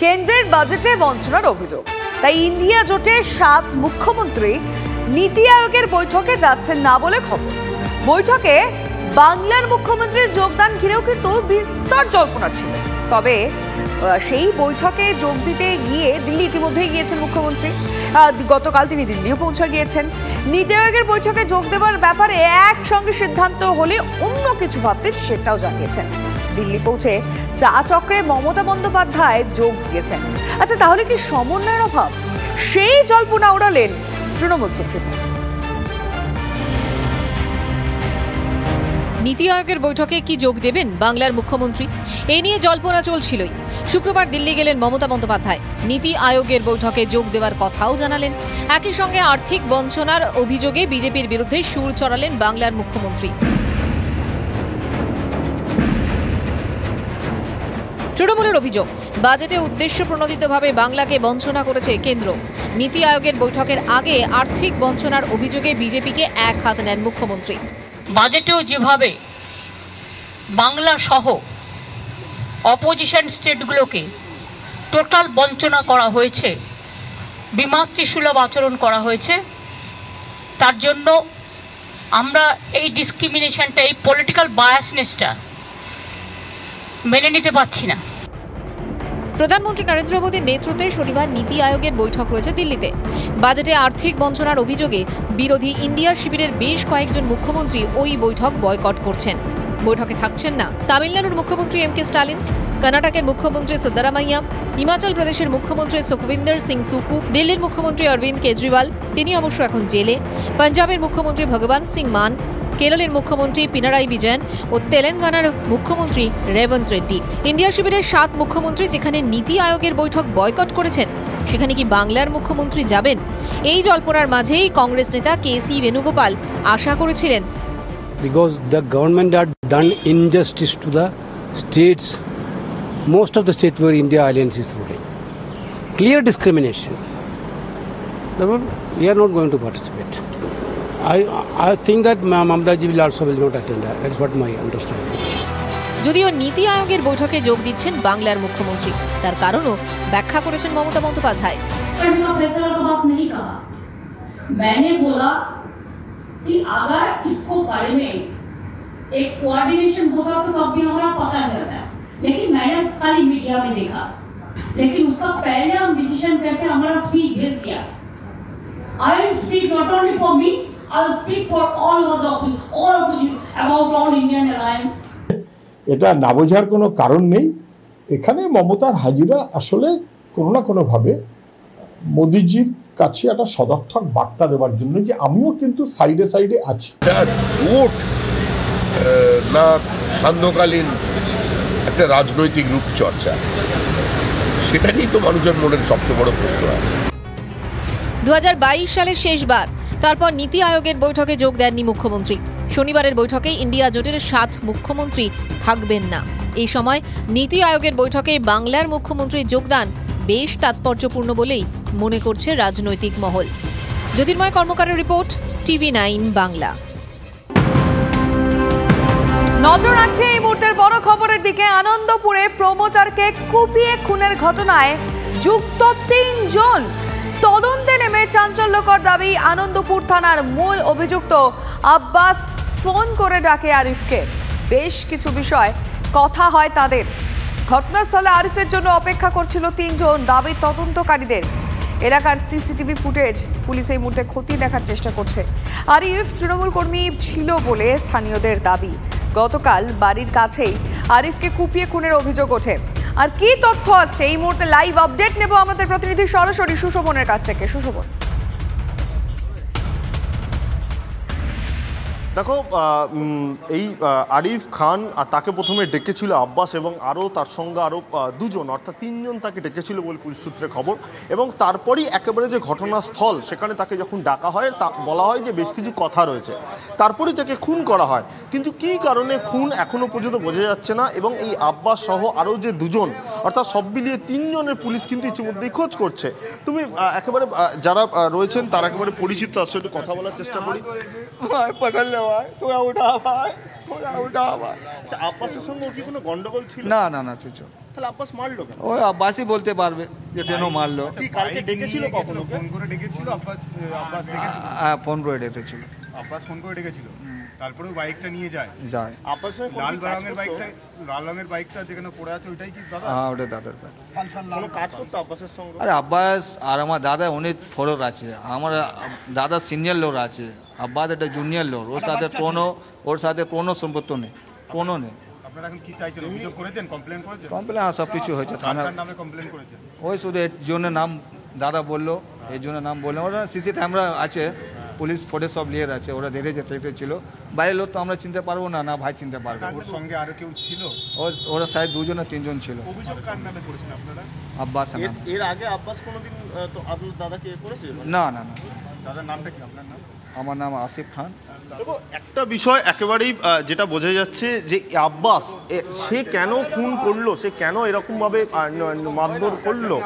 কেন্দ্রের বাজেটে বঞ্চনার অভিযোগ। তাই ইন্ডিয়া জোটে 7 মুখ্যমন্ত্রী নীতি আয়োগের বৈঠকে যাচ্ছেন না বলে খবর। বৈঠকে বাংলার মুখ্যমন্ত্রীর যোগদান ঘিরেও কিন্তু বিস্তর জল্পনা ছিল। তবে সেই বৈঠকে যোগ দিতে গিয়ে দিল্লি ইতিমধ্যেই গিয়েছেন মুখ্যমন্ত্রী। গতকাল তিনি দিল্লিও পৌঁছে গিয়েছেন। নীতি আয়োগের বৈঠকে যোগ দেওয়ার ব্যাপারে একসঙ্গে সিদ্ধান্ত হলে অন্য কিছু ভাবতেন সেটাও জানিয়েছেন। দিল্লি পৌঁছে চা চক্রে মমতা বন্দ্যোপাধ্যায় যোগ দিয়েছেন। আচ্ছা, তাহলে কি সমন্বয়ের অভাব? সেই জল্পনা উড়ালেন তৃণমূল সুপ্রিমো। নীতি আয়োগের বৈঠকে কি যোগ দেবেন বাংলার মুখ্যমন্ত্রী? এই নিয়ে জল্পনা চলছিলই। শুক্রবার দিল্লি গেলেন মমতা বন্দ্যোপাধ্যায়। নীতি আয়োগের বৈঠকে যোগ দেওয়ার কথাও জানালেন। একই সঙ্গে আর্থিক বঞ্চনার অভিযোগে বিজেপির বিরুদ্ধে সুর চড়ালেন বাংলার মুখ্যমন্ত্রী। তৃণমূলের অভিযোগ, বাজেটে উদ্দেশ্য প্রণোদিতভাবে বাংলাকে বঞ্চনা করেছে কেন্দ্র। নীতি আয়োগের বৈঠকের আগে আর্থিক বঞ্চনার অভিযোগে বিজেপিকে এক হাত নেন মুখ্যমন্ত্রী। বাজেটেও যেভাবে বাংলা সহ অপোজিশন স্টেটগুলোকে টোটাল বঞ্চনা করা হয়েছে, বিমাতৃসুলভ আচরণ করা হয়েছে, তার জন্য আমরা এই ডিসক্রিমিনেশনটা, এই পলিটিক্যাল বায়াসনেসটা মেনে নিতে পারছি না। প্রধানমন্ত্রী নরেন্দ্র মোদীর নেতৃত্বে শনিবার নীতি আয়োগের বৈঠক রয়েছে দিল্লিতে। বাজেটে আর্থিক বঞ্চনার অভিযোগে বিরোধী ইন্ডিয়া শিবিরের বেশ কয়েকজন মুখ্যমন্ত্রী ওই বৈঠক বয়কট করছেন। বৈঠকে থাকছেন না তামিলনাড়ুর মুখ্যমন্ত্রী এম.কে. স্টালিন, কর্ণাটকের মুখ্যমন্ত্রী সিদ্দারামাইয়া, হিমাচল প্রদেশের মুখ্যমন্ত্রী সুখবিন্দর সিং সুকু, দিল্লির মুখ্যমন্ত্রী অরবিন্দ কেজরিওয়াল, তিনি অবশ্য এখন জেলে, পঞ্জাবের মুখ্যমন্ত্রী ভগবান সিং মান, কেরলের মুখ্যমন্ত্রী পিনারাই বিজয়ন ও তেলেঙ্গানার মুখ্যমন্ত্রী রেবন্ত রেড্ডি। ইন্ডিয়া শিবিরের 7 মুখ্যমন্ত্রী যেখানে নীতি আয়োগের বৈঠক বয়কট করেছেন, সেখানে কি বাংলার মুখ্যমন্ত্রী যাবেন? এই জল্পনার মাঝেই কংগ্রেস নেতা কে.সি. বেনুগোপাল আশা করেছিলেন, because the government had done injustice to the states, most of the states where India alliance is ruling. Clear discrimination. Therefore, we are not going to participate. I think that Mamata ji will also will not attend. That's what my understanding. যদিও নীতি আয়োগের বৈঠকে যোগ দিচ্ছেন বাংলার মুখ্যমন্ত্রী, তার কারণও ব্যাখ্যা করেছেন মমতা বন্দ্যোপাধ্যায়। मैंने बोला कि अगर इसको बारे में एक कोऑर्डिनेशन होगा तो तब भी हमारा पता चलता है, लेकिन मैंने कल मीडिया में देखा, लेकिन उसका पहले हम डिसीजन करके हमारा स्पीच भेज दिया। I will speak not only for me, I will speak for all opposition about all Indian alliance. এটা না বোঝার কোনো কারণ নেই। এখানে মমতার হাজিরা আসলে কোনো না কোনোভাবে মোদিজির কাছে একটা সদর্থক বার্তা দেওয়ার জন্য যে আমিও কিন্তু সাইডে সাইডে আছি। জোট না সান্ধ্যকালীন একটা রাজনৈতিক রূপচর্চা, সেটা নিয়ে তো মানুষের মনের সবচেয়ে বড় প্রশ্ন আছে। 2022 সালের শেষবার, তারপর নীতি আয়োগের বৈঠকে যোগ দেননি মুখ্যমন্ত্রী। শনিবারের বৈঠকে ইন্ডিয়া জোটের 7 মুখ্যমন্ত্রী থাকবেন না। এই সময় নীতি আয়োগের বৈঠকে বাংলার মুখ্যমন্ত্রীর যোগদান বেশ তাৎপর্যপূর্ণ বলেই মনে করছে রাজনৈতিক মহল। জ্যোতির্ময় কর্মকারের রিপোর্ট, TV9 বাংলা। নজর রাখছে এই মুহূর্তের বড় খবরের দিকে। আনন্দপুরে প্রমোটারকে কুপিয়ে খুনের ঘটনায় যুক্ত 3 জন। তদন্তে নেমে চাঞ্চল্যকর দাবি আনন্দপুর থানার মূল অভিযুক্ত আব্বাস ফোন করে ডাকে আরিফকে। বেশ কিছু বিষয় কথা হয় তাদের। ঘটনাস্থলে আরিফের জন্য অপেক্ষা করছিল 3 জন দাবি তদন্তকারীদের। এলাকার সিসিটিভি ফুটেজ পুলিশ এই মুহূর্তে খতিয়ে দেখার চেষ্টা করছে। আরিফ তৃণমূল কর্মী ছিল বলে স্থানীয়দের দাবি। গতকাল বাড়ির কাছেই আরিফকে কুপিয়ে খুনের অভিযোগ ওঠে। আর কি তথ্য আছে এই মুহূর্তে লাইভ আপডেট নেব আমাদের প্রতিনিধি সরাসরি সুশোভনের কাছ থেকে। সুশোভন, দেখো, এই আরিফ খান তাকে প্রথমে ডেকেছিল আব্বাস এবং আরও তার সঙ্গে আরও 2 জন, অর্থাৎ 3 জন তাকে ডেকেছিল বলে পুলিশ সূত্রে খবর। এবং তারপরই একেবারে যে ঘটনাস্থল, সেখানে তাকে যখন ডাকা হয় তা বলা হয় যে বেশ কিছু কথা রয়েছে, তারপরেই তাকে খুন করা হয়। কিন্তু কী কারণে খুন এখনও পর্যন্ত বোঝা যাচ্ছে না। এবং এই আব্বাস সহ আরও যে 2 জন, অর্থাৎ সব মিলিয়ে 3 জনের পুলিশ কিন্তু ইতিমধ্যেই খোঁজ করছে। তুমি একেবারে যারা রয়েছেন তারা একেবারে পরিচিত, আসলে একটু কথা বলার চেষ্টা করি। पकड़ ले भाई, थोड़ा उठा भाई, उल्टा आवाज। আচ্ছা আব্বাসের সঙ্গে ওর কি কোনো গন্ডগোল ছিল? না না না কিছু, তাহলে আব্বাস মারলো কেন? ওই আব্বাসই বলতে পারবে যে কেন মারলো। কি কালকে ডেকেছিল কখনো? ফোন করে ডেকেছিল আব্বাস? আব্বাস ডেকেছিল? হ্যাঁ ফোন করে ডেকেছিল। আব্বাস ফোন করে ডেকেছিল, তারপরে বাইকটা নিয়ে যায়। আব্বাসের লাল রঙের বাইকটা যেখানে পড়ে আছে ওইটাই কি দাদা? হ্যাঁ ওটা দাদার ব্যাগ। কোনো কাজ করতো আব্বাসের সঙ্গে? আরে আব্বাস আর আমার দাদা অনেক ফরক আছে, আমার দাদা সিনিয়র লোক আছে, আব্বাস একটা জুনিয়র লোক, ওর সাথে কোনো সম্পর্ক নেই, কোনো নেই। আপনারা এখন কি চাইছেন? অভিযোগ করেছেন, কমপ্লেন করেছেন? কমপ্লেন সব কিছু হয়েছে থানা নামে কমপ্লেন করেছেন? ওই শুধু এর জন্য নাম দাদা বললো, এই জন্য নাম বললাম। ওরা সিসি ক্যামেরা আছে, পুলিশ ফুটেজ সব নিয়ে আছে, ওরা দেখেছে ট্রেকে ছিল। বাইরের লোক তো আমরা চিনতে পারবো না, না ভাই চিনতে পারবো। ওর সঙ্গে আরো কেউ ছিল? ওরা সাহেব 2 না 3 জন ছিল। অভিযোগ কার নামে করেছেন আপনারা? আব্বাস নাম। এর আগে আব্বাস কোনোদিন তো আপনার দাদাকে করেছে? না না না। দাদার নামটা কি? আপনার নাম? আমার নাম আসিফ খান। দেখো একটা বিষয় একেবারেই যেটা বোঝা যাচ্ছে যে আব্বাস সে কেন খুন করলো, সে কেন এরকমভাবে মারধর করলো,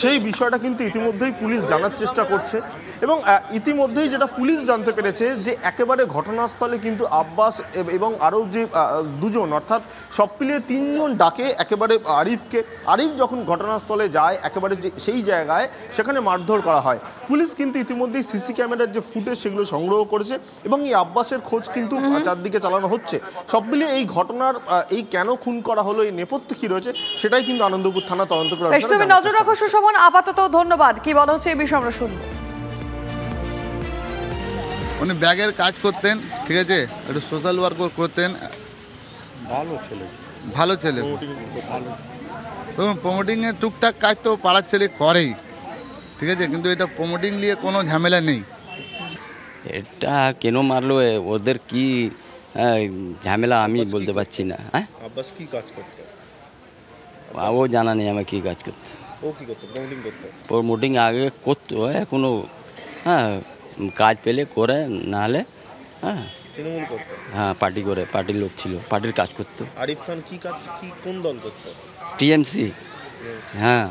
সেই বিষয়টা কিন্তু ইতিমধ্যেই পুলিশ জানার চেষ্টা করছে। এবং ইতিমধ্যেই যেটা পুলিশ জানতে পেরেছে যে একেবারে ঘটনাস্থলে কিন্তু আব্বাস এবং আরও যে 2 জন অর্থাৎ সব মিলিয়ে 3 জন ডাকে একেবারে আরিফকে। আরিফ যখন ঘটনাস্থলে যায় একেবারে যে সেই জায়গায় সেখানে মারধর করা হয়। পুলিশ কিন্তু ইতিমধ্যেই সিসি ক্যামেরার যে ফুটেজ সেগুলো সংগ্রহ করেছে এবং এই আব্বাসের খোঁজ কিন্তু চারদিকে চালানো হচ্ছে। সব মিলিয়ে এই ঘটনার এই কেন খুন করা হলো, এই নেপথ্যে কি রয়েছে সেটাই কিন্তু আনন্দপুর থানা তদন্ত করে। তুমি নজর রাখো সুশোভন, আপাতত ধন্যবাদ। কি বলা হচ্ছে এই বিষয়ে আমরা শুনবো। উনি ব্যাগের কাজ করতেন, ঠিক আছে, একটু সোশ্যাল ওয়ার্ক করতেন, ভালো ছেলে। এবং প্রমোটিংয়ের টুকটাক কাজ তো পাড়ার ছেলে করেই, ঠিক আছে, কিন্তু এটা প্রমোটিং নিয়ে কোনো ঝামেলা নেই। এটা কেন মারলো, ওদের কি ঝামেলা আমি বলতে পারছি না। হ্যাঁ আব্বাস কি কাজ করতো ও জানা নেই আমার কি কাজ করতো। ও কি করতো? প্রমোটিং করতো। প্রমোটিং আগে করতো, এখনো হ্যাঁ কাজ পেলে করে, নাহলে হ্যাঁ তৃণমূল করতো। হ্যাঁ পার্টি করে, পার্টির লোক ছিল, পার্টির কাজ করতো। আরিফ খান কি কাজ, কি কোন দল করতো? টিএমসি। হ্যাঁ